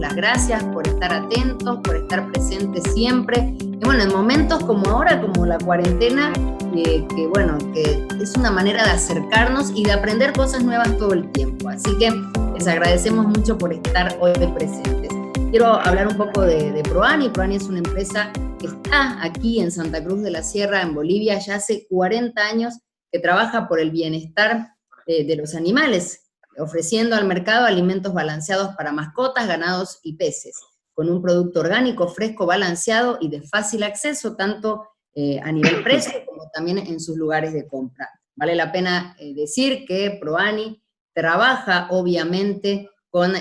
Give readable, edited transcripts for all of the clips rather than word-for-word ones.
las gracias por estar atentos, por estar presentes siempre. Y bueno, en momentos como ahora, como la cuarentena, que es una manera de acercarnos y de aprender cosas nuevas todo el tiempo. Así que les agradecemos mucho por estar hoy presentes. Quiero hablar un poco de Proani. Proani es una empresa que está aquí en Santa Cruz de la Sierra, en Bolivia, ya hace 40 años, que trabaja por el bienestar de los animales, ofreciendo al mercado alimentos balanceados para mascotas, ganados y peces, con un producto orgánico, fresco, balanceado y de fácil acceso, tanto a nivel precio como también en sus lugares de compra. Vale la pena decir que Proani trabaja obviamente con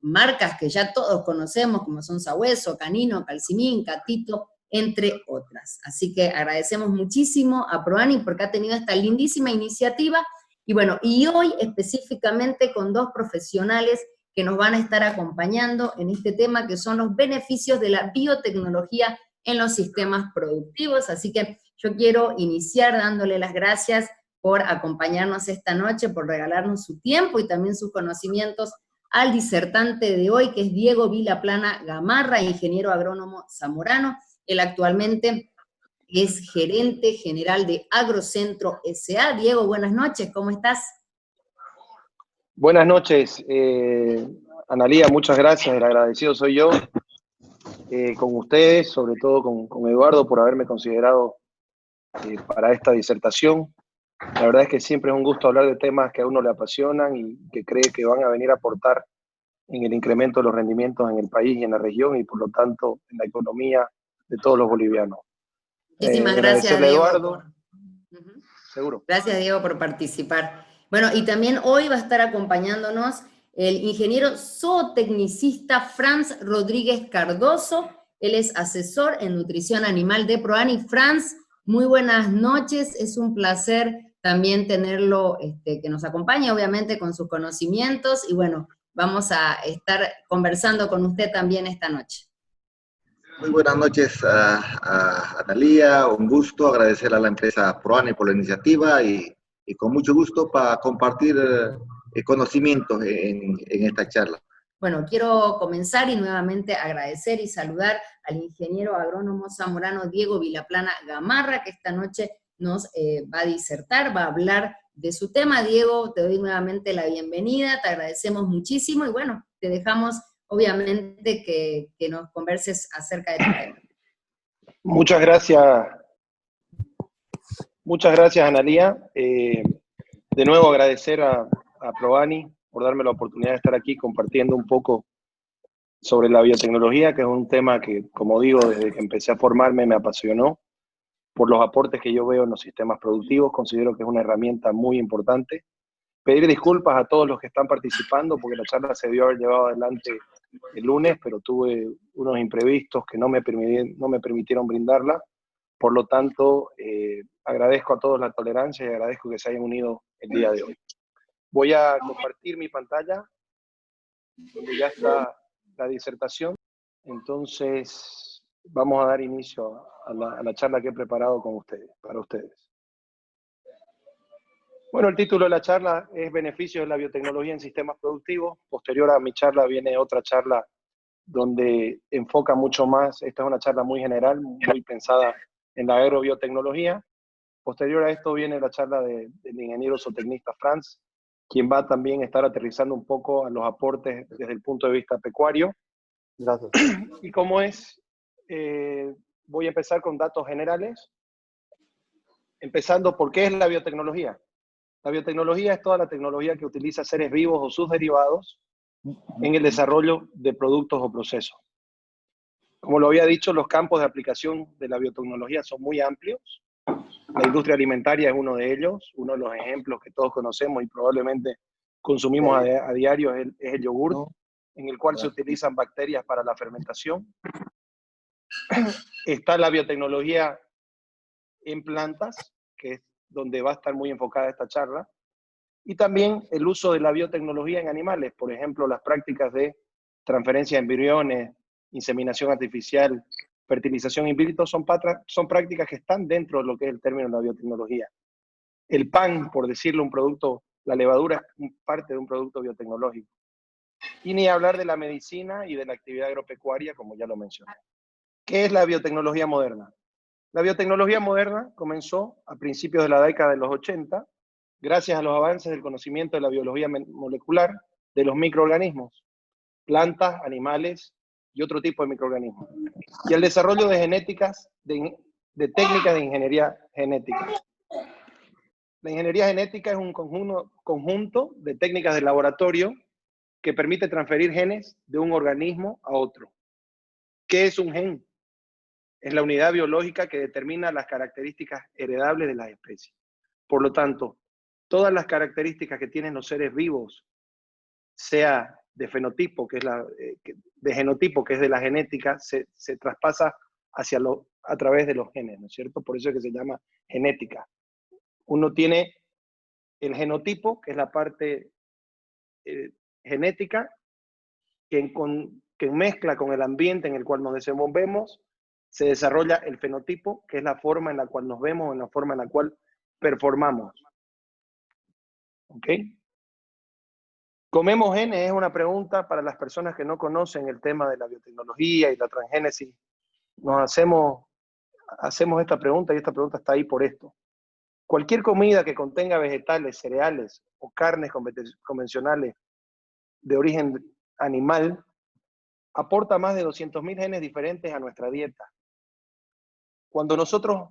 marcas que ya todos conocemos, como son Sabueso, Canino, Calcimín, Catito, entre otras. Así que agradecemos muchísimo a Proani porque ha tenido esta lindísima iniciativa. Y bueno, y hoy específicamente con dos profesionales que nos van a estar acompañando en este tema, que son los beneficios de la biotecnología en los sistemas productivos. Así que yo quiero iniciar dándole las gracias por acompañarnos esta noche, por regalarnos su tiempo y también sus conocimientos al disertante de hoy, que es Diego Vilaplana Gamarra, ingeniero agrónomo zamorano. Él actualmente es gerente general de Agrocentro S.A. Diego, buenas noches, ¿cómo estás? Buenas noches, Analía, muchas gracias, el agradecido soy yo, con ustedes, sobre todo con Eduardo, por haberme considerado para esta disertación. La verdad es que siempre es un gusto hablar de temas que a uno le apasionan y que cree que van a venir a aportar en el incremento de los rendimientos en el país y en la región, y por lo tanto en la economía de todos los bolivianos. Muchísimas gracias, Diego. Eduardo. Seguro. Gracias, Diego, por participar. Bueno, y también hoy va a estar acompañándonos el ingeniero zootecnicista Franz Rodríguez Cardoso. Él es asesor en nutrición animal de Proani. Franz, muy buenas noches. Es un placer también tenerlo, que nos acompañe, obviamente, con sus conocimientos. Y bueno, vamos a estar conversando con usted también esta noche. Muy buenas noches a Analía, un gusto, agradecer a la empresa Proani por la iniciativa y con mucho gusto para compartir conocimientos en esta charla. Bueno, quiero comenzar y nuevamente agradecer y saludar al ingeniero agrónomo zamorano Diego Vilaplana Gamarra, que esta noche nos va a disertar, va a hablar de su tema. Diego, te doy nuevamente la bienvenida, te agradecemos muchísimo y bueno, te dejamos obviamente que nos converses acerca de tu tema. Muchas gracias, Analía. De nuevo agradecer a Proani por darme la oportunidad de estar aquí compartiendo un poco sobre la biotecnología, que es un tema que, como digo, desde que empecé a formarme me apasionó por los aportes que yo veo en los sistemas productivos. Considero que es una herramienta muy importante. Pedir disculpas a todos los que están participando, porque la charla se debió haber llevado adelante el lunes, pero tuve unos imprevistos que no me permitieron brindarla. Por lo tanto, agradezco a todos la tolerancia y agradezco que se hayan unido el día de hoy. Voy a compartir mi pantalla, donde ya está la disertación. Entonces, vamos a dar inicio a la charla que he preparado con ustedes, para ustedes. Bueno, el título de la charla es Beneficios de la biotecnología en sistemas productivos. Posterior a mi charla viene otra charla donde enfoca mucho más. Esta es una charla muy general, muy pensada en la agrobiotecnología. Posterior a esto viene la charla del ingeniero zootecnista Franz, quien va también a estar aterrizando un poco a los aportes desde el punto de vista pecuario. Gracias. Y como es, voy a empezar con datos generales, empezando por qué es la biotecnología. La biotecnología es toda la tecnología que utiliza seres vivos o sus derivados en el desarrollo de productos o procesos. Como lo había dicho, los campos de aplicación de la biotecnología son muy amplios. La industria alimentaria es uno de ellos, uno de los ejemplos que todos conocemos y probablemente consumimos a diario es el yogur, en el cual se utilizan bacterias para la fermentación. Está la biotecnología en plantas, que es donde va a estar muy enfocada esta charla, y también el uso de la biotecnología en animales, por ejemplo, las prácticas de transferencia de embriones, inseminación artificial, fertilización in vitro, son prácticas que están dentro de lo que es el término de la biotecnología. El pan, por decirlo, un producto, la levadura es parte de un producto biotecnológico. Y ni hablar de la medicina y de la actividad agropecuaria, como ya lo mencioné. ¿Qué es la biotecnología moderna? La biotecnología moderna comenzó a principios de la década de los 80, gracias a los avances del conocimiento de la biología molecular de los microorganismos, plantas, animales y otro tipo de microorganismos, y el desarrollo de de técnicas de ingeniería genética. La ingeniería genética es un conjunto de técnicas de laboratorio que permite transferir genes de un organismo a otro. ¿Qué es un gen? Es la unidad biológica que determina las características heredables de las especies. Por lo tanto, todas las características que tienen los seres vivos, sea de fenotipo, que es de genotipo, que es de la genética, se traspasa a través de los genes, ¿no es cierto? Por eso es que se llama genética. Uno tiene el genotipo, que es la parte genética, que mezcla con el ambiente en el cual nos desenvolvemos, se desarrolla el fenotipo, que es la forma en la cual nos vemos, en la forma en la cual performamos. ¿Ok? ¿Comemos genes? Es una pregunta para las personas que no conocen el tema de la biotecnología y la transgénesis. Nos hacemos esta pregunta y esta pregunta está ahí por esto. Cualquier comida que contenga vegetales, cereales o carnes convencionales de origen animal aporta más de 200.000 genes diferentes a nuestra dieta. Cuando nosotros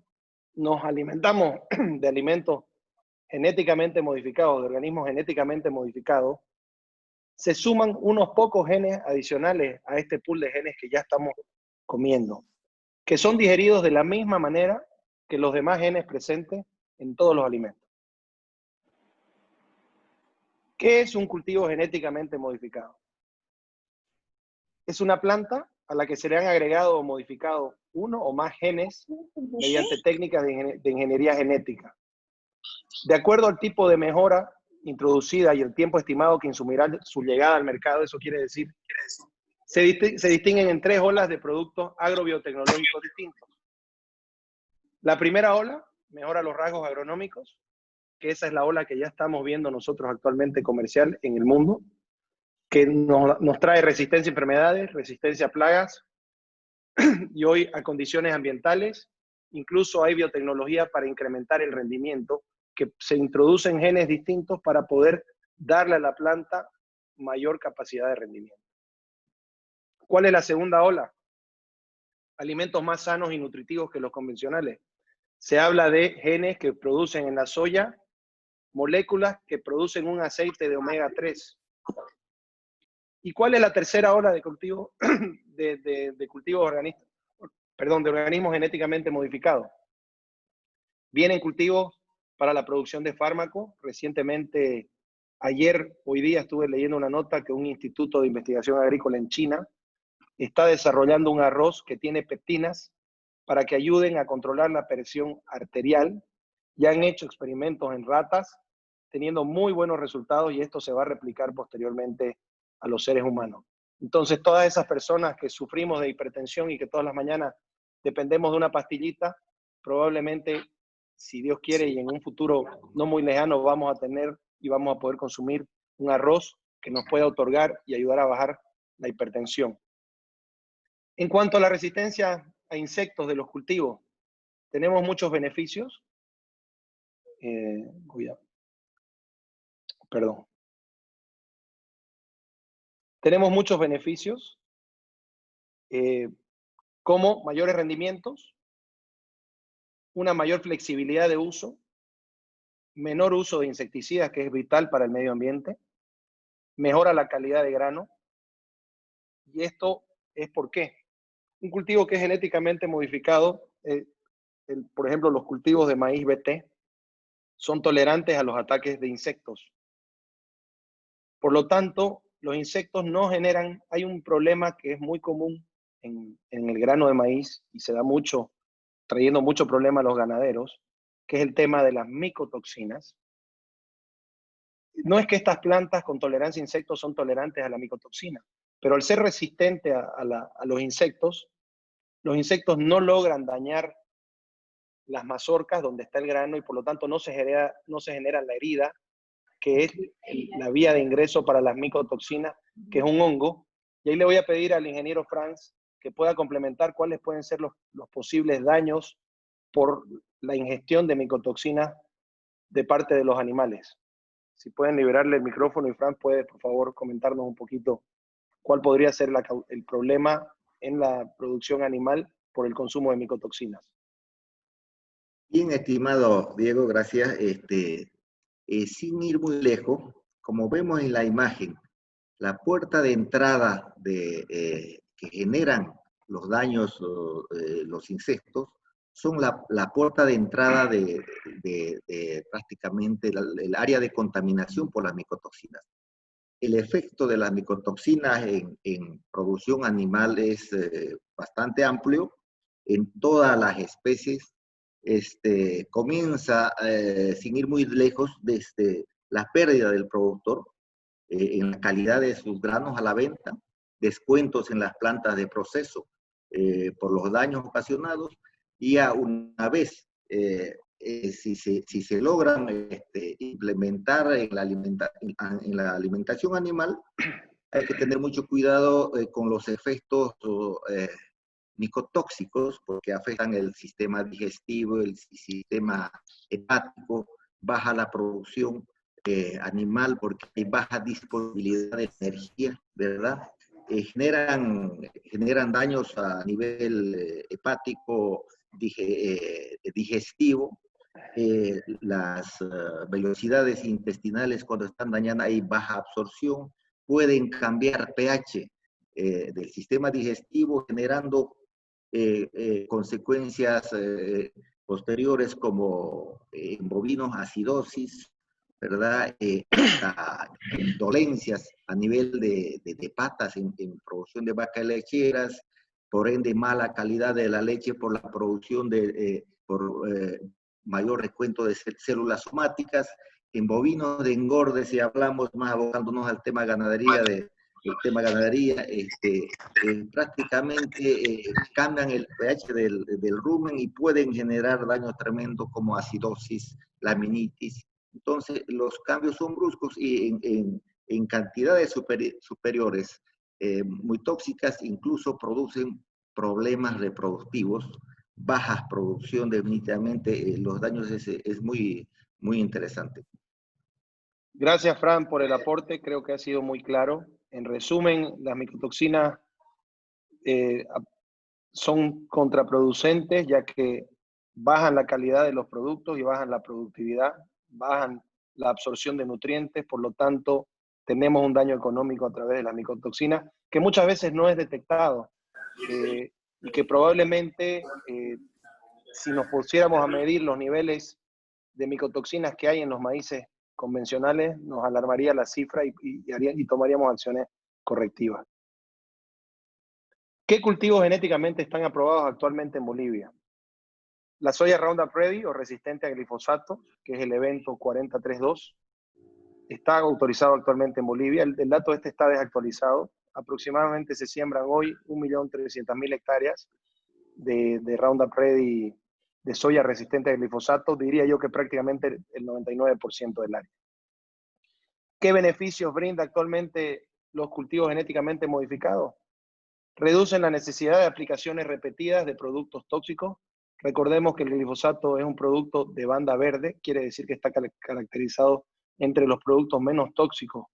nos alimentamos de alimentos genéticamente modificados, de organismos genéticamente modificados, se suman unos pocos genes adicionales a este pool de genes que ya estamos comiendo, que son digeridos de la misma manera que los demás genes presentes en todos los alimentos. ¿Qué es un cultivo genéticamente modificado? Es una planta a la que se le han agregado o modificado uno o más genes mediante técnicas de ingeniería genética. De acuerdo al tipo de mejora introducida y el tiempo estimado que insumirá su llegada al mercado, eso quiere decir, se distinguen en 3 olas de productos agrobiotecnológicos distintos. La primera ola mejora los rasgos agronómicos, que esa es la ola que ya estamos viendo nosotros actualmente comercial en el mundo, que nos trae resistencia a enfermedades, resistencia a plagas y hoy a condiciones ambientales. Incluso hay biotecnología para incrementar el rendimiento, que se introducen genes distintos para poder darle a la planta mayor capacidad de rendimiento. ¿Cuál es la segunda ola? Alimentos más sanos y nutritivos que los convencionales. Se habla de genes que producen en la soya moléculas que producen un aceite de omega 3. ¿Y cuál es la tercera ola de cultivo de organismos genéticamente modificados? Vienen cultivos para la producción de fármacos. Recientemente, hoy día estuve leyendo una nota que un instituto de investigación agrícola en China está desarrollando un arroz que tiene pectinas para que ayuden a controlar la presión arterial. Ya han hecho experimentos en ratas, teniendo muy buenos resultados, y esto se va a replicar posteriormente a los seres humanos. Entonces, todas esas personas que sufrimos de hipertensión y que todas las mañanas dependemos de una pastillita, probablemente, si Dios quiere, y en un futuro no muy lejano, vamos a tener y vamos a poder consumir un arroz que nos pueda otorgar y ayudar a bajar la hipertensión. En cuanto a la resistencia a insectos de los cultivos, tenemos muchos beneficios. Tenemos muchos beneficios, como mayores rendimientos, una mayor flexibilidad de uso, menor uso de insecticidas, que es vital para el medio ambiente, mejora la calidad de grano. Y esto es ¿por qué? Un cultivo que es genéticamente modificado, por ejemplo, los cultivos de maíz BT, son tolerantes a los ataques de insectos. Por lo tanto, los insectos no generan, hay un problema que es muy común en el grano de maíz y se da mucho, trayendo mucho problema a los ganaderos, que es el tema de las micotoxinas. No es que estas plantas con tolerancia a insectos son tolerantes a la micotoxina, pero al ser resistente a los insectos no logran dañar las mazorcas donde está el grano y por lo tanto no se genera la herida, que es la vía de ingreso para las micotoxinas que es un hongo. Y ahí le voy a pedir al ingeniero Franz que pueda complementar cuáles pueden ser los posibles daños por la ingestión de micotoxinas de parte de los animales. Si pueden liberarle el micrófono y Franz puede, por favor, comentarnos un poquito cuál podría ser el problema en la producción animal por el consumo de micotoxinas. Bien, estimado Diego, gracias. Sin ir muy lejos, como vemos en la imagen, la puerta de entrada que generan los daños, los insectos, son la puerta de entrada de prácticamente el área de contaminación por las micotoxinas. El efecto de las micotoxinas en producción animal es bastante amplio en todas las especies. Comienza, sin ir muy lejos, desde la pérdida del productor en la calidad de sus granos a la venta, descuentos en las plantas de proceso por los daños ocasionados, y a una vez, si se logran implementar en la alimentación animal, hay que tener mucho cuidado con los efectos micotóxicos, porque afectan el sistema digestivo, el sistema hepático, baja la producción animal porque hay baja disponibilidad de energía, ¿verdad? Generan daños a nivel hepático, digestivo. Las velocidades intestinales, cuando están dañadas, hay baja absorción, pueden cambiar pH del sistema digestivo, generando consecuencias posteriores como en bovinos acidosis, ¿verdad? Dolencias a nivel de patas en producción de vacas lecheras, por ende mala calidad de la leche por la producción por mayor recuento de células somáticas. En bovinos de engorde, si hablamos más abocándonos al tema ganadería, prácticamente cambian el pH del rumen y pueden generar daños tremendos como acidosis, laminitis. Entonces, los cambios son bruscos y en cantidades superiores, muy tóxicas, incluso producen problemas reproductivos, bajas producción, definitivamente los daños es muy, muy interesante. Gracias, Fran, por el aporte. Creo que ha sido muy claro. En resumen, las micotoxinas son contraproducentes, ya que bajan la calidad de los productos y bajan la productividad, bajan la absorción de nutrientes, por lo tanto, tenemos un daño económico a través de las micotoxinas, que muchas veces no es detectado, y que probablemente, si nos pusiéramos a medir los niveles de micotoxinas que hay en los maíces convencionales, nos alarmaría la cifra y tomaríamos acciones correctivas. ¿Qué cultivos genéticamente están aprobados actualmente en Bolivia? La soya Roundup Ready o resistente a glifosato, que es el evento 4032, está autorizado actualmente en Bolivia. El dato está desactualizado. Aproximadamente se siembran hoy 1.300.000 hectáreas de Roundup Ready de soya resistente a glifosato. Diría yo que prácticamente el 99% del área. ¿Qué beneficios brinda actualmente los cultivos genéticamente modificados? Reducen la necesidad de aplicaciones repetidas de productos tóxicos. Recordemos que el glifosato es un producto de banda verde, quiere decir que está caracterizado entre los productos menos tóxicos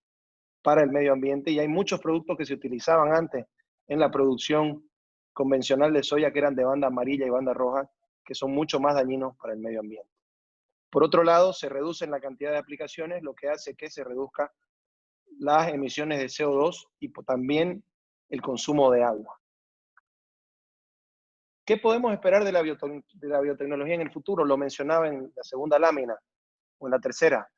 para el medio ambiente, y hay muchos productos que se utilizaban antes en la producción convencional de soya que eran de banda amarilla y banda roja, que son mucho más dañinos para el medio ambiente. Por otro lado, se reduce la cantidad de aplicaciones, lo que hace que se reduzca las emisiones de CO2 y también el consumo de agua. ¿Qué podemos esperar de la biotecnología en el futuro? Lo mencionaba en la segunda lámina o en la tercera.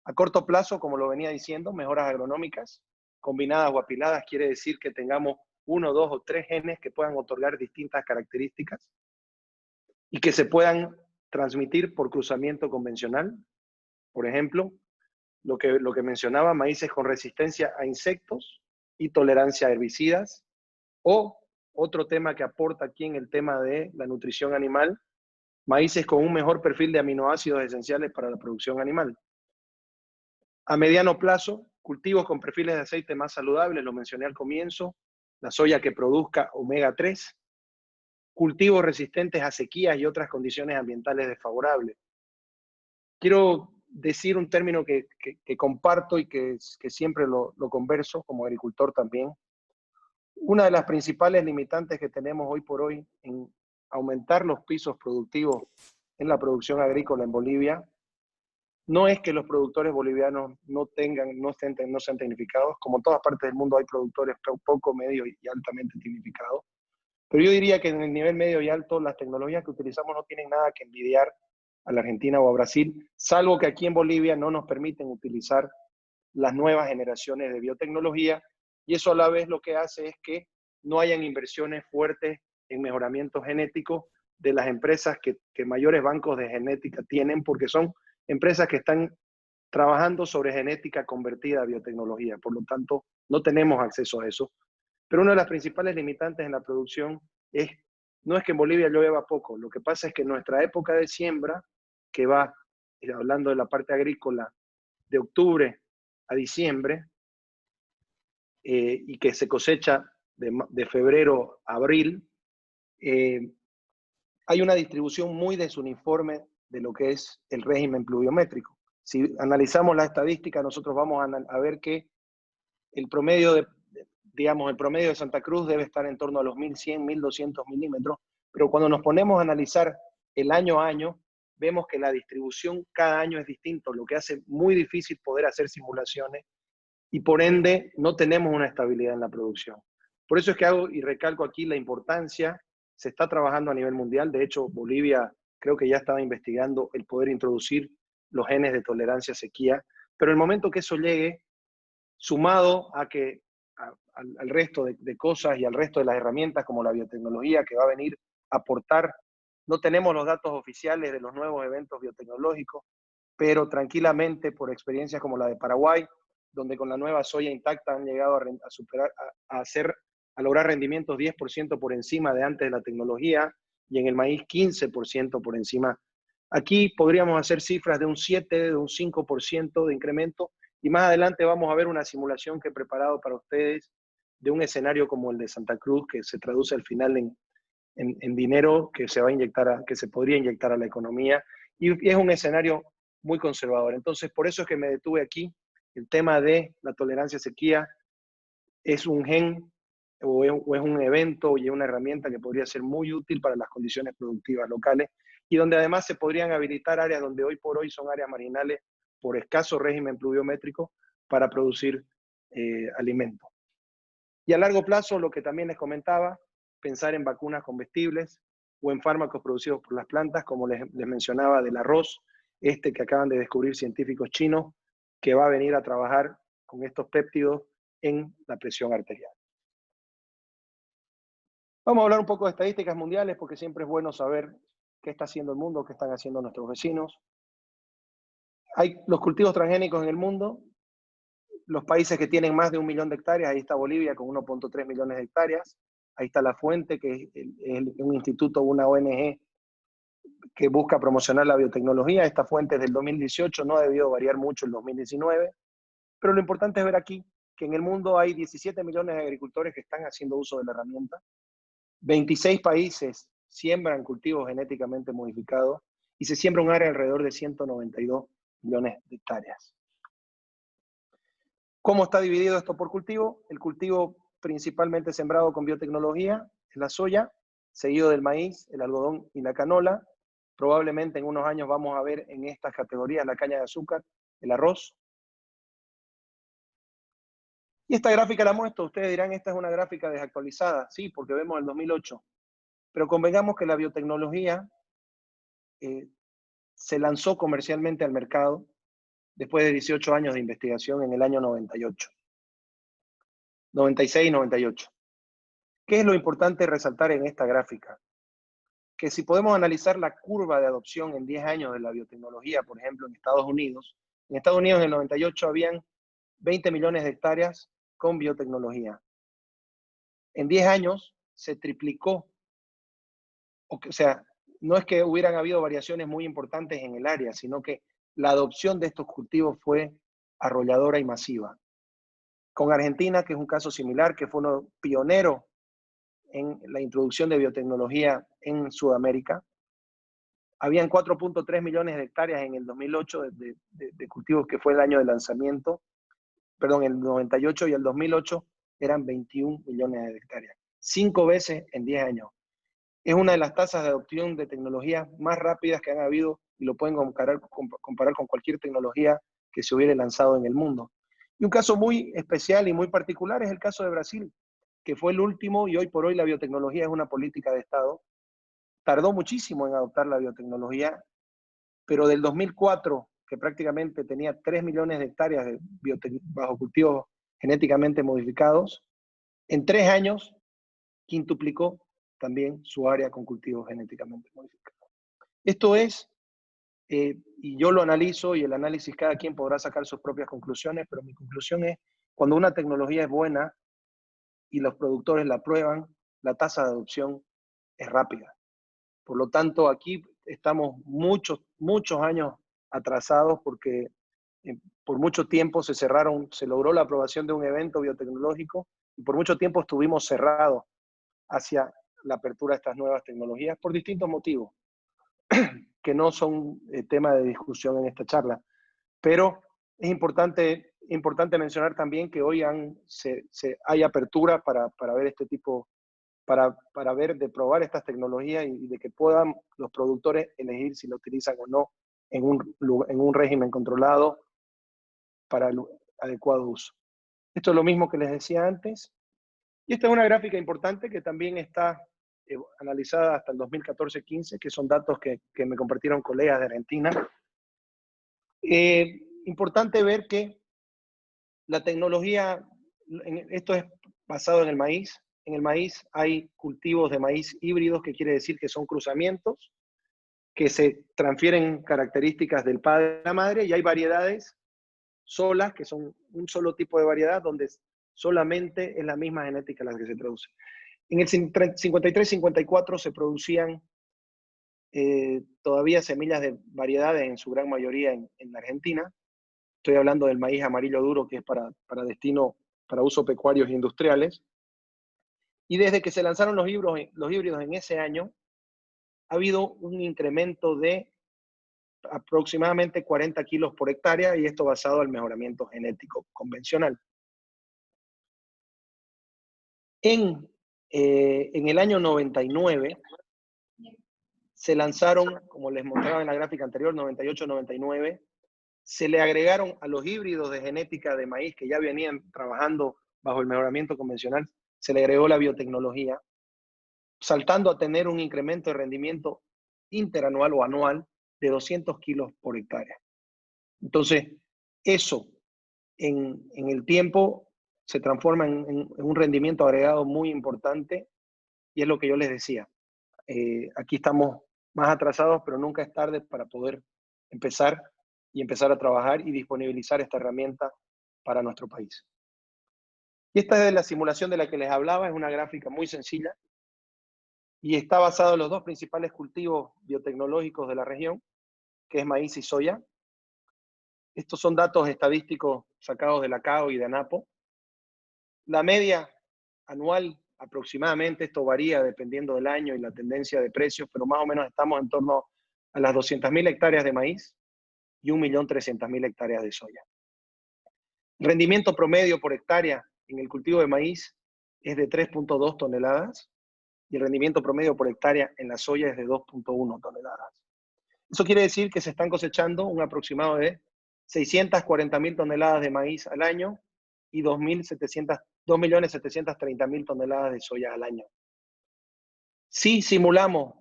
A corto plazo, como lo venía diciendo, mejoras agronómicas combinadas o apiladas quiere decir que tengamos 1, 2 o 3 genes que puedan otorgar distintas características y que se puedan transmitir por cruzamiento convencional. Por ejemplo, lo que mencionaba, maíces con resistencia a insectos y tolerancia a herbicidas, o otro tema que aporta aquí en el tema de la nutrición animal, maíces con un mejor perfil de aminoácidos esenciales para la producción animal. A mediano plazo, cultivos con perfiles de aceite más saludables, lo mencioné al comienzo, la soya que produzca omega 3, cultivos resistentes a sequías y otras condiciones ambientales desfavorables. Quiero decir un término que comparto y que siempre lo converso como agricultor también. Una de las principales limitantes que tenemos hoy por hoy en aumentar los pisos productivos en la producción agrícola en Bolivia no es que los productores bolivianos no sean tecnificados. Como en todas partes del mundo hay productores poco, medio y altamente tecnificados. Pero yo diría que en el nivel medio y alto las tecnologías que utilizamos no tienen nada que envidiar a la Argentina o a Brasil, salvo que aquí en Bolivia no nos permiten utilizar las nuevas generaciones de biotecnología, y eso a la vez lo que hace es que no hayan inversiones fuertes en mejoramiento genético de las empresas que mayores bancos de genética tienen, porque son empresas que están trabajando sobre genética convertida a biotecnología. Por lo tanto, no tenemos acceso a eso. Pero una de las principales limitantes en la producción no es que en Bolivia llueva poco, lo que pasa es que nuestra época de siembra, que va, hablando de la parte agrícola, de octubre a diciembre, y que se cosecha de febrero a abril, hay una distribución muy desuniforme de lo que es el régimen pluviométrico. Si analizamos la estadística, nosotros vamos a ver que el promedio de Santa Cruz debe estar en torno a los 1.100, 1.200 milímetros, pero cuando nos ponemos a analizar el año a año, vemos que la distribución cada año es distinto, lo que hace muy difícil poder hacer simulaciones y por ende no tenemos una estabilidad en la producción. Por eso es que hago y recalco aquí la importancia, se está trabajando a nivel mundial, de hecho Bolivia creo que ya estaba investigando el poder introducir los genes de tolerancia a sequía, pero el momento que eso llegue, sumado a que al resto de cosas y al resto de las herramientas como la biotecnología que va a venir a aportar, no tenemos los datos oficiales de los nuevos eventos biotecnológicos, pero tranquilamente por experiencias como la de Paraguay, donde con la nueva soya intacta han llegado a superar, a lograr rendimientos 10% por encima de antes de la tecnología, y en el maíz 15% por encima. Aquí podríamos hacer cifras de un 7, de un 5% de incremento, y más adelante vamos a ver una simulación que he preparado para ustedes de un escenario como el de Santa Cruz, que se traduce al final en dinero que se va a inyectar, que se podría inyectar a la economía, y es un escenario muy conservador. Entonces, por eso es que me detuve aquí. El tema de la tolerancia a sequía es un gen o es un evento y es una herramienta que podría ser muy útil para las condiciones productivas locales, y donde además se podrían habilitar áreas donde hoy por hoy son áreas marginales por escaso régimen pluviométrico para producir alimentos. Y a largo plazo, lo que también les comentaba, pensar en vacunas comestibles o en fármacos producidos por las plantas, como les mencionaba del arroz, que acaban de descubrir científicos chinos, que va a venir a trabajar con estos péptidos en la presión arterial. Vamos a hablar un poco de estadísticas mundiales, porque siempre es bueno saber qué está haciendo el mundo, qué están haciendo nuestros vecinos. Hay los cultivos transgénicos en el mundo, los países que tienen más de 1 millón de hectáreas, ahí está Bolivia con 1.3 millones de hectáreas, ahí está La Fuente, que es un instituto, una ONG que busca promocionar la biotecnología. Esta fuente es del 2018, no ha debido variar mucho el 2019, pero lo importante es ver aquí que en el mundo hay 17 millones de agricultores que están haciendo uso de la herramienta, 26 países siembran cultivos genéticamente modificados y se siembra un área alrededor de 192 millones de hectáreas. ¿Cómo está dividido esto por cultivo? El cultivo principalmente sembrado con biotecnología es la soya, seguido del maíz, el algodón y la canola. Probablemente en unos años vamos a ver en estas categorías la caña de azúcar, el arroz. Y esta gráfica la muestro. Ustedes dirán, esta es una gráfica desactualizada. Sí, porque vemos el 2008. Pero convengamos que la biotecnología se lanzó comercialmente al mercado después de 18 años de investigación en el año 98. 96 y 98. ¿Qué es lo importante resaltar en esta gráfica? Que si podemos analizar la curva de adopción en 10 años de la biotecnología, por ejemplo, en Estados Unidos en el 98 habían 20 millones de hectáreas con biotecnología. En 10 años se triplicó. O sea, no es que hubieran habido variaciones muy importantes en el área, sino que la adopción de estos cultivos fue arrolladora y masiva. con Argentina, que es un caso similar, que fue uno pionero en la introducción de biotecnología en Sudamérica. Habían 4.3 millones de hectáreas en el 2008 de cultivos, que fue el año de lanzamiento. Perdón, el 98 y el 2008 eran 21 millones de hectáreas. 5 veces en 10 años. Es una de las tasas de adopción de tecnologías más rápidas que han habido y lo pueden comparar con cualquier tecnología que se hubiera lanzado en el mundo. Y un caso muy especial y muy particular es el caso de Brasil, que fue el último, y hoy por hoy la biotecnología es una política de Estado. Tardó muchísimo en adoptar la biotecnología, pero del 2004, que prácticamente tenía 3 millones de hectáreas de bajo cultivos genéticamente modificados, en 3 años quintuplicó también su área con cultivos genéticamente modificados. Esto es, y yo lo analizo, y el análisis cada quien podrá sacar sus propias conclusiones, pero mi conclusión es, cuando una tecnología es buena y los productores la prueban, la tasa de adopción es rápida. Por lo tanto, aquí estamos muchos años atrasados porque por mucho tiempo se logró la aprobación de un evento biotecnológico y por mucho tiempo estuvimos cerrados hacia la apertura de estas nuevas tecnologías por distintos motivos que no son tema de discusión en esta charla. Pero es importante mencionar también que hoy hay apertura para ver este tipo, para ver, de probar estas tecnologías y de que puedan los productores elegir si lo utilizan o no en un régimen controlado para el adecuado uso. Esto es lo mismo que les decía antes. Y esta es una gráfica importante que también está analizada hasta el 2014-15, que son datos que me compartieron colegas de Argentina. Importante ver que la tecnología, esto es basado en el maíz. En el maíz hay cultivos de maíz híbridos, que quiere decir que son cruzamientos, que se transfieren características del padre a la madre, y hay variedades solas, que son un solo tipo de variedad, donde solamente es la misma genética la que se produce. En el 53-54 se producían todavía semillas de variedades, en su gran mayoría en Argentina. Estoy hablando del maíz amarillo duro, que es para uso pecuarios e industriales. Y desde que se lanzaron los híbridos en ese año, ha habido un incremento de aproximadamente 40 kilos por hectárea, y esto basado al mejoramiento genético convencional. En el año 99 se lanzaron, como les mostraba en la gráfica anterior, 98-99, se le agregaron a los híbridos de genética de maíz que ya venían trabajando bajo el mejoramiento convencional, se le agregó la biotecnología, saltando a tener un incremento de rendimiento interanual o anual de 200 kilos por hectárea. Entonces, eso en el tiempo se transforma en un rendimiento agregado muy importante, y es lo que yo les decía. Aquí estamos más atrasados, pero nunca es tarde para poder empezar a trabajar y disponibilizar esta herramienta para nuestro país. Y esta es la simulación de la que les hablaba, es una gráfica muy sencilla y está basada en los dos principales cultivos biotecnológicos de la región, que es maíz y soya. Estos son datos estadísticos sacados de la CAO y de ANAPO. La media anual aproximadamente, esto varía dependiendo del año y la tendencia de precios, pero más o menos estamos en torno a las 200.000 hectáreas de maíz y 1.300.000 hectáreas de soya. El rendimiento promedio por hectárea en el cultivo de maíz es de 3.2 toneladas y el rendimiento promedio por hectárea en la soya es de 2.1 toneladas. Eso quiere decir que se están cosechando un aproximado de 640.000 toneladas de maíz al año y 2.730.000 toneladas de soya al año. Si simulamos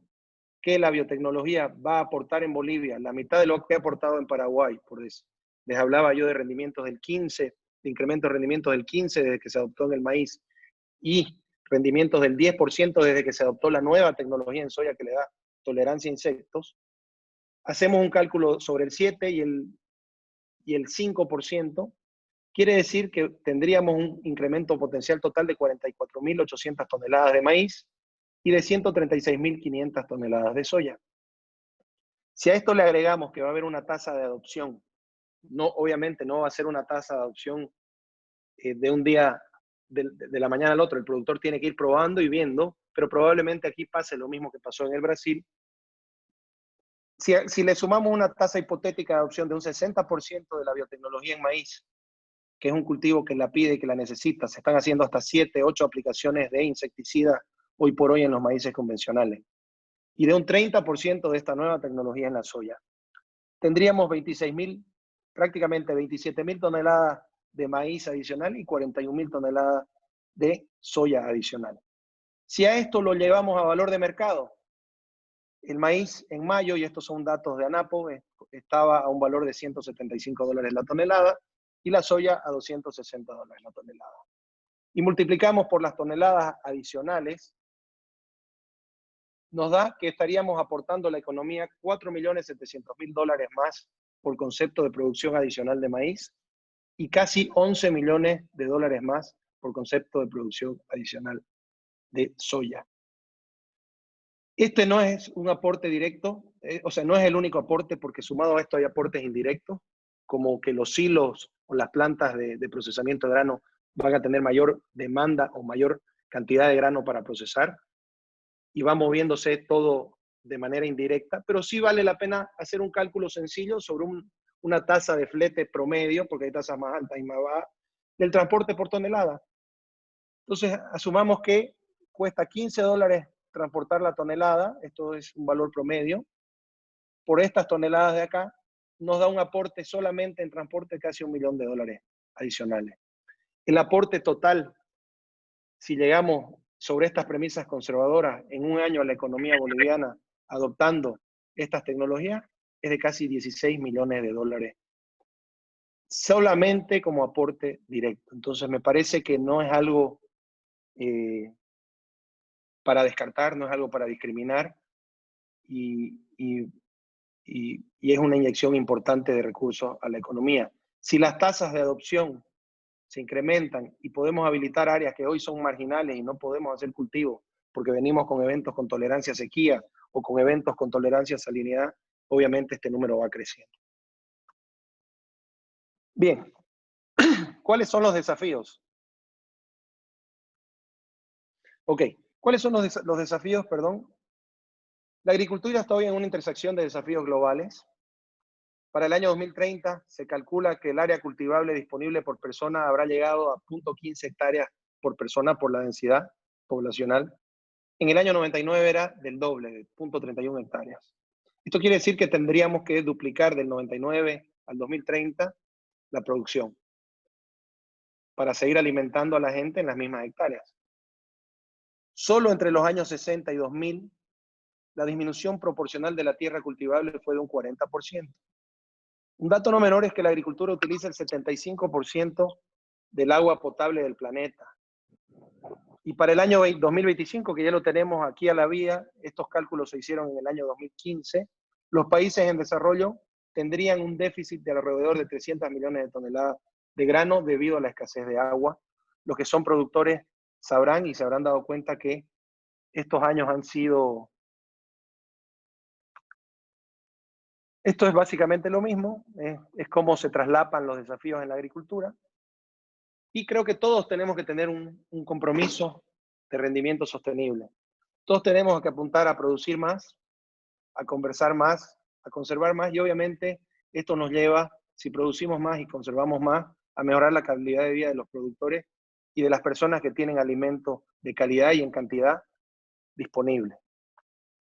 que la biotecnología va a aportar en Bolivia la mitad de lo que ha aportado en Paraguay, por eso les hablaba yo de rendimientos del 15, de incremento de rendimientos del 15 desde que se adoptó en el maíz, y rendimientos del 10% desde que se adoptó la nueva tecnología en soya que le da tolerancia a insectos. Hacemos un cálculo sobre el 7 y el 5%, quiere decir que tendríamos un incremento potencial total de 44.800 toneladas de maíz y de 136.500 toneladas de soya. Si a esto le agregamos que va a haber una tasa de adopción, obviamente no va a ser una tasa de adopción de un día, de la mañana al otro. El productor tiene que ir probando y viendo, pero probablemente aquí pase lo mismo que pasó en el Brasil. Si le sumamos una tasa hipotética de adopción de un 60% de la biotecnología en maíz, que es un cultivo que la pide y que la necesita, se están haciendo hasta 7, 8 aplicaciones de insecticidas hoy por hoy en los maíces convencionales, y de un 30% de esta nueva tecnología en la soya, tendríamos 26.000, prácticamente 27.000 toneladas de maíz adicional y 41.000 toneladas de soya adicional. Si a esto lo llevamos a valor de mercado, el maíz en mayo, y estos son datos de ANAPO, estaba a un valor de $175 la tonelada y la soya a $260 la tonelada. Y multiplicamos por las toneladas adicionales, nos da que estaríamos aportando a la economía $4.700.000 más por concepto de producción adicional de maíz y casi $11 millones más por concepto de producción adicional de soya. Este no es un aporte directo, o sea, no es el único aporte, porque sumado a esto hay aportes indirectos, como que los silos o las plantas de procesamiento de grano van a tener mayor demanda o mayor cantidad de grano para procesar, y va moviéndose todo de manera indirecta, pero sí vale la pena hacer un cálculo sencillo sobre una tasa de flete promedio, porque hay tasas más altas y más bajas, del transporte por tonelada. Entonces, asumamos que cuesta $15 transportar la tonelada, esto es un valor promedio, por estas toneladas de acá, nos da un aporte solamente en transporte casi $1 millón adicionales. El aporte total, si llegamos sobre estas premisas conservadoras en un año a la economía boliviana adoptando estas tecnologías, es de casi $16 millones solamente como aporte directo. Entonces me parece que no es algo para descartar, no es algo para discriminar, y es una inyección importante de recursos a la economía. Si las tasas de adopción se incrementan y podemos habilitar áreas que hoy son marginales y no podemos hacer cultivo porque venimos con eventos con tolerancia a sequía o con eventos con tolerancia a salinidad, obviamente este número va creciendo. Bien, ¿cuáles son los desafíos? Ok, ¿cuáles son los desafíos, perdón? La agricultura está hoy en una intersección de desafíos globales. Para el año 2030 se calcula que el área cultivable disponible por persona habrá llegado a 0.15 hectáreas por persona por la densidad poblacional. En el año 99 era del doble, de 0.31 hectáreas. Esto quiere decir que tendríamos que duplicar del 99 al 2030 la producción para seguir alimentando a la gente en las mismas hectáreas. Solo entre los años 60 y 2000, la disminución proporcional de la tierra cultivable fue de un 40%. Un dato no menor es que la agricultura utiliza el 75% del agua potable del planeta. Y para el año 2025, que ya lo tenemos aquí a la vía, estos cálculos se hicieron en el año 2015, los países en desarrollo tendrían un déficit de alrededor de 300 millones de toneladas de grano debido a la escasez de agua. Los que son productores sabrán y se habrán dado cuenta que estos años han sido... Esto es básicamente lo mismo, es cómo se traslapan los desafíos en la agricultura. Y creo que todos tenemos que tener un compromiso de rendimiento sostenible. Todos tenemos que apuntar a producir más, a conversar más, a conservar más, y obviamente esto nos lleva, si producimos más y conservamos más, a mejorar la calidad de vida de los productores y de las personas que tienen alimentos de calidad y en cantidad disponible.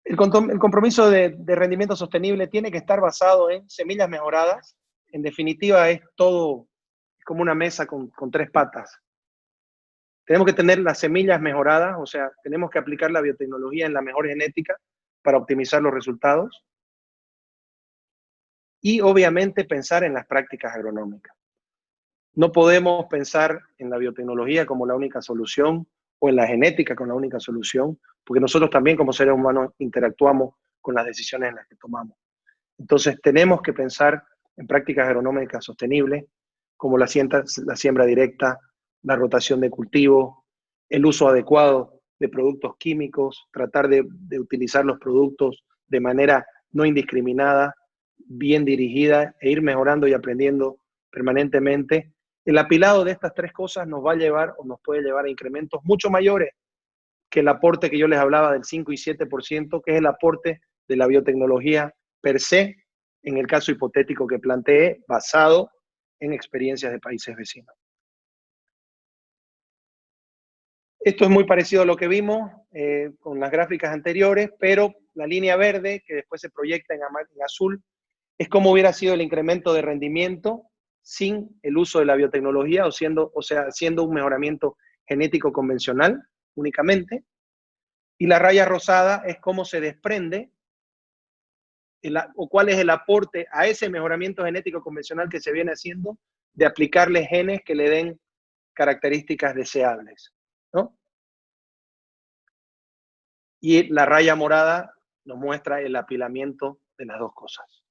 El compromiso de rendimiento sostenible tiene que estar basado en semillas mejoradas. En definitiva, es todo como una mesa con 3 patas. Tenemos que tener las semillas mejoradas, o sea, tenemos que aplicar la biotecnología en la mejor genética para optimizar los resultados. Y obviamente pensar en las prácticas agronómicas. No podemos pensar en la biotecnología como la única solución o en la genética como la única solución, porque nosotros también como seres humanos interactuamos con las decisiones en las que tomamos. Entonces tenemos que pensar en prácticas agronómicas sostenibles, como la siembra directa, la rotación de cultivos, el uso adecuado de productos químicos, tratar de utilizar los productos de manera no indiscriminada, bien dirigida, e ir mejorando y aprendiendo permanentemente, El apilado de estas tres cosas nos va a llevar o nos puede llevar a incrementos mucho mayores que el aporte que yo les hablaba del 5 y 7%, que es el aporte de la biotecnología per se, en el caso hipotético que planteé, basado en experiencias de países vecinos. Esto es muy parecido a lo que vimos con las gráficas anteriores, pero la línea verde, que después se proyecta en azul, es como hubiera sido el incremento de rendimiento sin el uso de la biotecnología, siendo un mejoramiento genético convencional únicamente. Y la raya rosada es cómo se desprende o cuál es el aporte a ese mejoramiento genético convencional que se viene haciendo de aplicarle genes que le den características deseables, ¿no? Y la raya morada nos muestra el apilamiento de las dos cosas.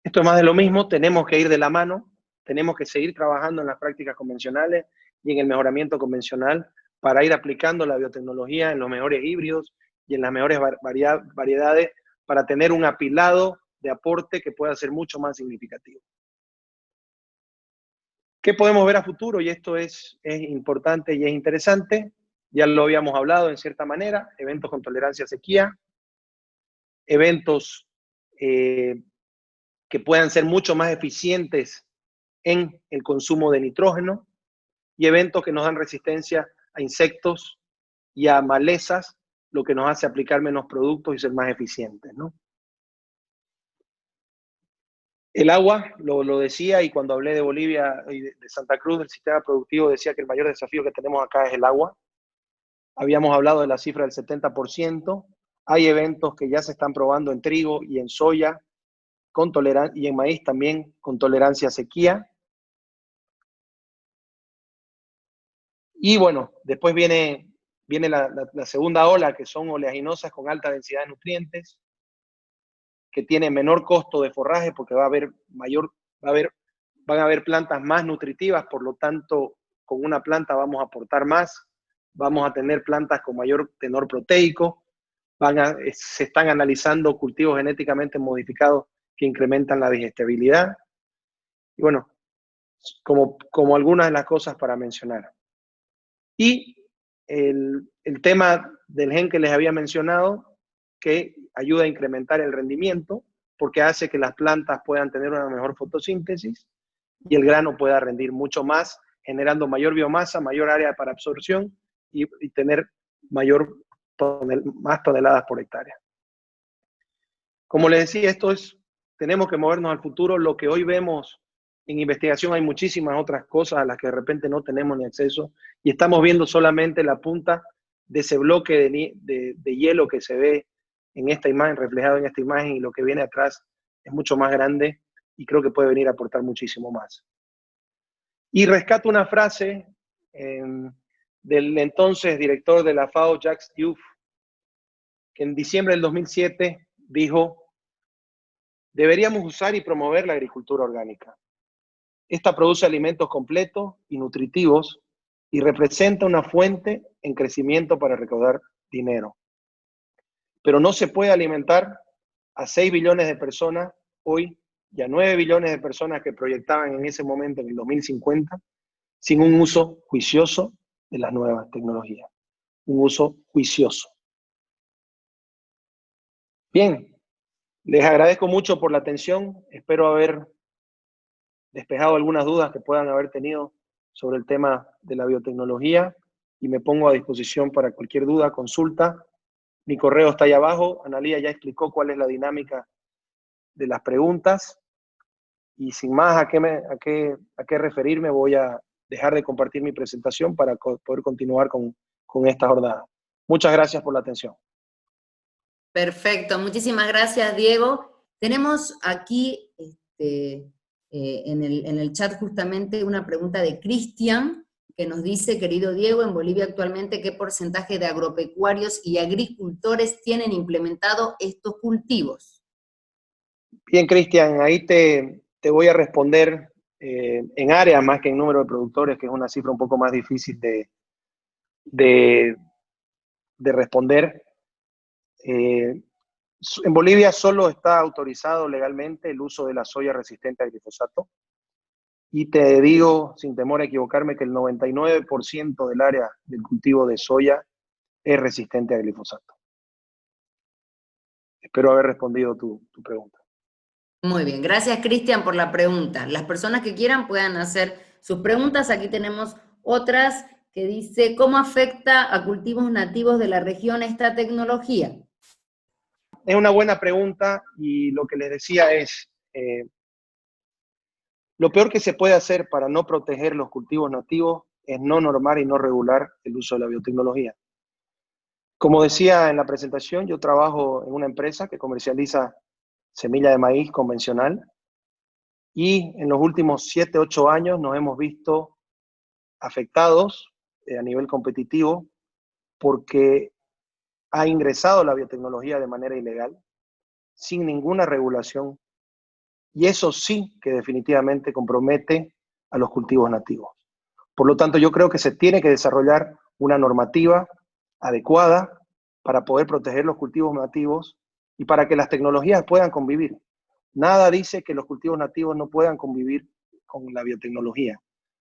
Esto es más de lo mismo, tenemos que ir de la mano, tenemos que seguir trabajando en las prácticas convencionales y en el mejoramiento convencional para ir aplicando la biotecnología en los mejores híbridos y en las mejores variedades para tener un apilado de aporte que pueda ser mucho más significativo. ¿Qué podemos ver a futuro? Y esto es importante y es interesante. Ya lo habíamos hablado en cierta manera, eventos con tolerancia a sequía, eventos que puedan ser mucho más eficientes en el consumo de nitrógeno y eventos que nos dan resistencia a insectos y a malezas, lo que nos hace aplicar menos productos y ser más eficientes, ¿no? El agua, lo decía, y cuando hablé de Bolivia y de Santa Cruz, del sistema productivo, decía que el mayor desafío que tenemos acá es el agua. Habíamos hablado de la cifra del 70%. Hay eventos que ya se están probando en trigo y en soya, y en maíz también con tolerancia a sequía. Y bueno, después viene la segunda ola, que son oleaginosas con alta densidad de nutrientes, que tienen menor costo de forraje porque van a haber plantas más nutritivas, por lo tanto, con una planta vamos a aportar más, vamos a tener plantas con mayor tenor proteico, se están analizando cultivos genéticamente modificados que incrementan la digestibilidad. Y bueno, como algunas de las cosas para mencionar. Y el tema del gen que les había mencionado, que ayuda a incrementar el rendimiento, porque hace que las plantas puedan tener una mejor fotosíntesis y el grano pueda rendir mucho más, generando mayor biomasa, mayor área para absorción y tener más toneladas por hectárea. Como les decía, tenemos que movernos al futuro. Lo que hoy vemos en investigación, hay muchísimas otras cosas a las que de repente no tenemos ni acceso y estamos viendo solamente la punta de ese bloque de hielo que se ve en esta imagen, reflejado en esta imagen, y lo que viene atrás es mucho más grande y creo que puede venir a aportar muchísimo más. Y rescato una frase del entonces director de la FAO, Jacques Diouf, que en diciembre del 2007 dijo: deberíamos usar y promover la agricultura orgánica. Esta produce alimentos completos y nutritivos y representa una fuente en crecimiento para recaudar dinero. Pero no se puede alimentar a 6 billones de personas hoy y a 9 billones de personas que proyectaban en ese momento, en el 2050, sin un uso juicioso de las nuevas tecnologías. Un uso juicioso. Bien, les agradezco mucho por la atención. Espero haber despejado algunas dudas que puedan haber tenido sobre el tema de la biotecnología y me pongo a disposición para cualquier duda, consulta. Mi correo está ahí abajo. Analía ya explicó cuál es la dinámica de las preguntas y sin más a qué referirme, voy a dejar de compartir mi presentación para poder continuar con esta jornada. Muchas gracias por la atención. Perfecto, muchísimas gracias, Diego. Tenemos aquí en el chat justamente una pregunta de Cristian, que nos dice: querido Diego, en Bolivia actualmente, ¿qué porcentaje de agropecuarios y agricultores tienen implementado estos cultivos? Bien, Cristian, ahí te voy a responder en área más que en número de productores, que es una cifra un poco más difícil de responder. En Bolivia solo está autorizado legalmente el uso de la soya resistente al glifosato. Y te digo, sin temor a equivocarme, que el 99% del área del cultivo de soya es resistente a glifosato. Espero haber respondido tu pregunta. Muy bien, gracias Cristian por la pregunta. Las personas que quieran puedan hacer sus preguntas. Aquí tenemos otras que dice, ¿cómo afecta a cultivos nativos de la región esta tecnología? Es una buena pregunta y lo que les decía es, lo peor que se puede hacer para no proteger los cultivos nativos es no normar y no regular el uso de la biotecnología. Como decía en la presentación, yo trabajo en una empresa que comercializa semilla de maíz convencional y en los últimos 7, 8 años nos hemos visto afectados a nivel competitivo porque ha ingresado la biotecnología de manera ilegal, sin ninguna regulación, y eso sí que definitivamente compromete a los cultivos nativos. Por lo tanto, yo creo que se tiene que desarrollar una normativa adecuada para poder proteger los cultivos nativos y para que las tecnologías puedan convivir. Nada dice que los cultivos nativos no puedan convivir con la biotecnología.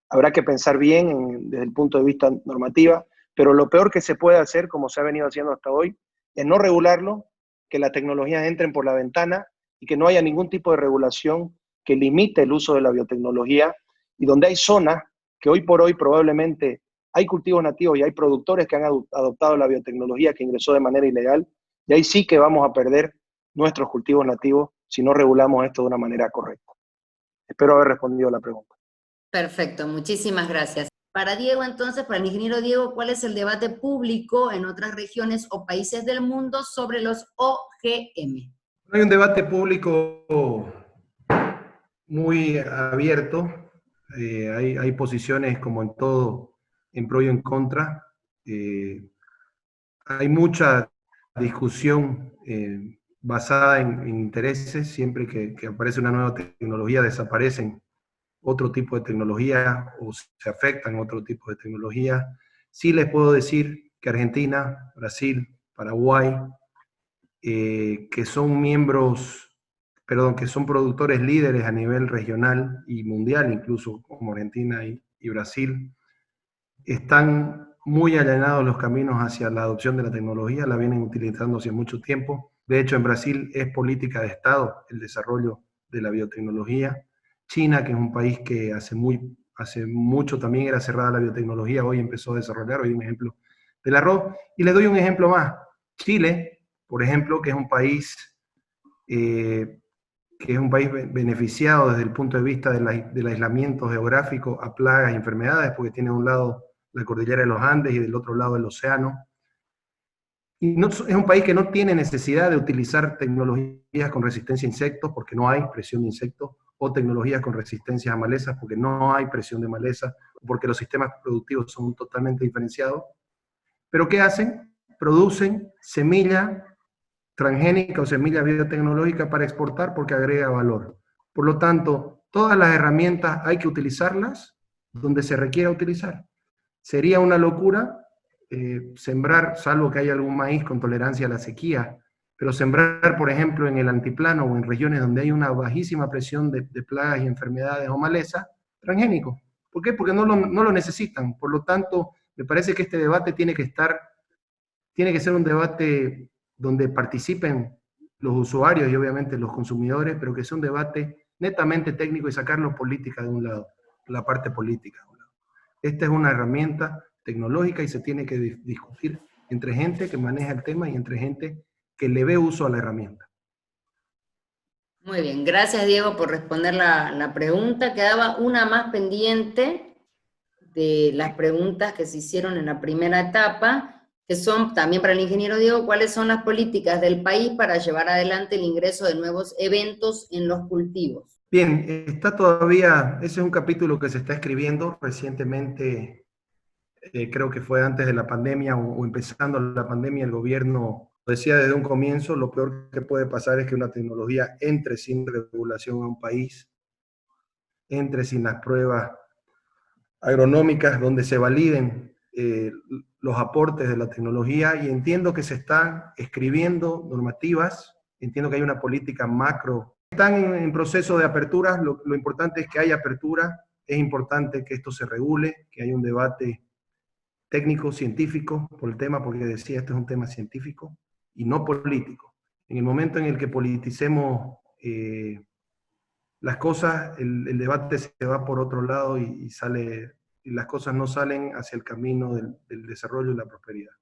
Habrá que pensar bien desde el punto de vista normativa, pero lo peor que se puede hacer, como se ha venido haciendo hasta hoy, es no regularlo, que las tecnologías entren por la ventana y que no haya ningún tipo de regulación que limite el uso de la biotecnología, y donde hay zonas que hoy por hoy probablemente hay cultivos nativos y hay productores que han adoptado la biotecnología que ingresó de manera ilegal, y ahí sí que vamos a perder nuestros cultivos nativos si no regulamos esto de una manera correcta. Espero haber respondido a la pregunta. Perfecto, muchísimas gracias. Para Diego, entonces, para el ingeniero Diego, ¿cuál es el debate público en otras regiones o países del mundo sobre los OGM? Hay un debate público muy abierto. Hay posiciones, como en todo, en pro y en contra. Hay mucha discusión basada en intereses. Siempre que aparece una nueva tecnología, desaparecen otro tipo de tecnología o se afectan otro tipo de tecnología. Sí les puedo decir que Argentina, Brasil, Paraguay, que son que son productores líderes a nivel regional y mundial, incluso como Argentina y Brasil, están muy allanados los caminos hacia la adopción de la tecnología, la vienen utilizando hace mucho tiempo. De hecho, en Brasil es política de Estado el desarrollo de la biotecnología. China, que es un país que hace mucho también era cerrada la biotecnología, hoy empezó a desarrollar, hoy un ejemplo del arroz. Y les doy un ejemplo más. Chile, por ejemplo, que es un país beneficiado desde el punto de vista del aislamiento geográfico a plagas y enfermedades, porque tiene de un lado la cordillera de los Andes y del otro lado el océano. Y es un país que no tiene necesidad de utilizar tecnologías con resistencia a insectos, porque no hay presión de insectos, o tecnologías con resistencia a malezas, porque no hay presión de malezas, porque los sistemas productivos son totalmente diferenciados. ¿Pero qué hacen? Producen semilla transgénica o semilla biotecnológica para exportar porque agrega valor. Por lo tanto, todas las herramientas hay que utilizarlas donde se requiera utilizar. Sería una locura sembrar, salvo que haya algún maíz con tolerancia a la sequía, pero sembrar, por ejemplo, en el antiplano o en regiones donde hay una bajísima presión de plagas y enfermedades o maleza, transgénico. ¿Por qué? Porque no lo necesitan. Por lo tanto, me parece que este debate tiene que ser un debate donde participen los usuarios y obviamente los consumidores, pero que sea un debate netamente técnico y sacarlo política de un lado, la parte política de un lado. Esta es una herramienta tecnológica y se tiene que discutir entre gente que maneja el tema y entre gente que le ve uso a la herramienta. Muy bien, gracias Diego por responder la pregunta. Quedaba una más pendiente de las preguntas que se hicieron en la primera etapa, que son también para el ingeniero Diego, ¿cuáles son las políticas del país para llevar adelante el ingreso de nuevos eventos en los cultivos? Bien, ese es un capítulo que se está escribiendo recientemente, creo que fue antes de la pandemia o empezando la pandemia. El gobierno decía desde un comienzo, lo peor que puede pasar es que una tecnología entre sin regulación a un país, entre sin las pruebas agronómicas donde se validen los aportes de la tecnología, y entiendo que se están escribiendo normativas, entiendo que hay una política macro. Están en proceso de apertura, lo importante es que haya apertura, es importante que esto se regule, que haya un debate técnico, científico por el tema, porque decía, este es un tema científico y no político. En el momento en el que politicemos las cosas, el debate se va por otro lado y las cosas no salen hacia el camino del desarrollo y la prosperidad.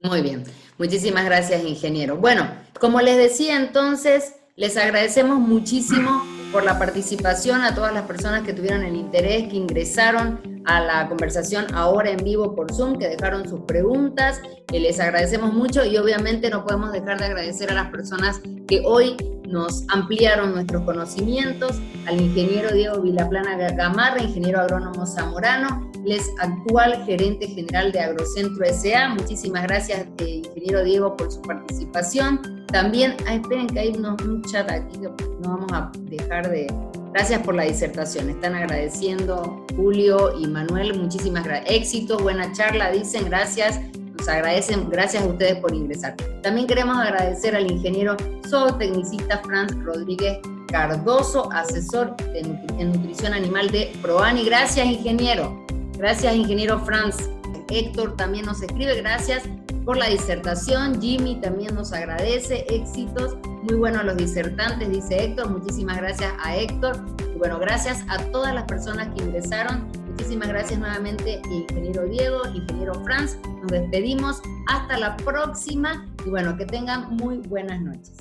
Muy bien, muchísimas gracias, ingeniero. Bueno, como les decía entonces, les agradecemos muchísimo por la participación a todas las personas que tuvieron el interés, que ingresaron a la conversación ahora en vivo por Zoom, que dejaron sus preguntas, les agradecemos mucho y obviamente no podemos dejar de agradecer a las personas que hoy nos ampliaron nuestros conocimientos, al ingeniero Diego Vilaplana Gamarra, ingeniero agrónomo zamorano, les actual gerente general de Agrocentro S.A. Muchísimas gracias, ingeniero Diego, por su participación. También, esperen que hay un chat aquí que no vamos a dejar de... Gracias por la disertación, están agradeciendo Julio y Manuel, muchísimas gracias. Éxitos, buena charla, dicen, gracias. Nos agradecen, gracias a ustedes por ingresar. También queremos agradecer al ingeniero zootecnicista Franz Rodríguez Cardoso, asesor en nutrición animal de ProAni. Gracias, ingeniero. Gracias, ingeniero Franz. Héctor también nos escribe, gracias por la disertación. Jimmy también nos agradece, éxitos. Muy bueno a los disertantes, dice Héctor. Muchísimas gracias a Héctor. Y bueno, gracias a todas las personas que ingresaron. Muchísimas gracias nuevamente, ingeniero Diego, ingeniero Franz. Nos despedimos. Hasta la próxima. Y bueno, que tengan muy buenas noches.